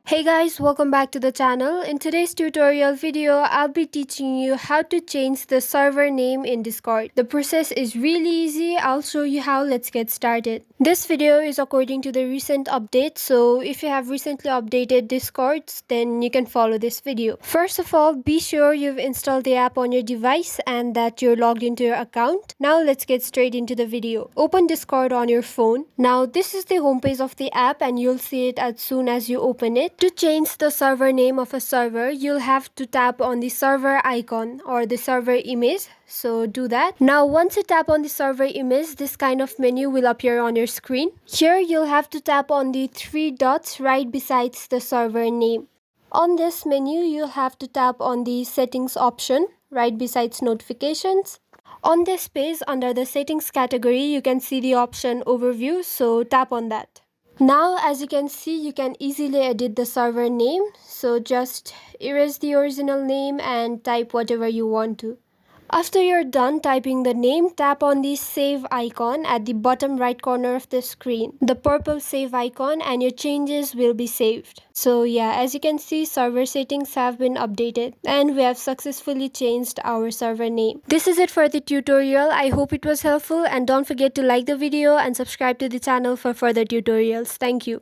Hey guys, welcome back to the channel. In today's tutorial video, I'll be teaching you how to change the server name in Discord. The process is really easy. I'll show you how. Let's get started. This video is according to the recent update, so if you have recently updated Discords, then you can follow this video. First of all, be sure you've installed the app on your device and that you're logged into your account. Now let's get straight into the video. Open Discord on your phone. Now this is the homepage of the app and you'll see it as soon as you open it. To change the server name of a server, you'll have to tap on the server icon or the server image. So do that. Now once you tap on the server image, this kind of menu will appear on your screen. Here you'll have to tap on the three dots right besides the server name. On this menu, you'll have to tap on the settings option right besides notifications. On this page, under the settings category, you can see the option overview, so tap on that. Now as you can see, you can easily edit the server name, so just erase the original name and type whatever you want to. After you're done typing the name, tap on the save icon at the bottom right corner of the screen, the purple save icon, and your changes will be saved. So yeah, as you can see, server settings have been updated and we have successfully changed our server name. This is it for the tutorial. I hope it was helpful and don't forget to like the video and subscribe to the channel for further tutorials. Thank you.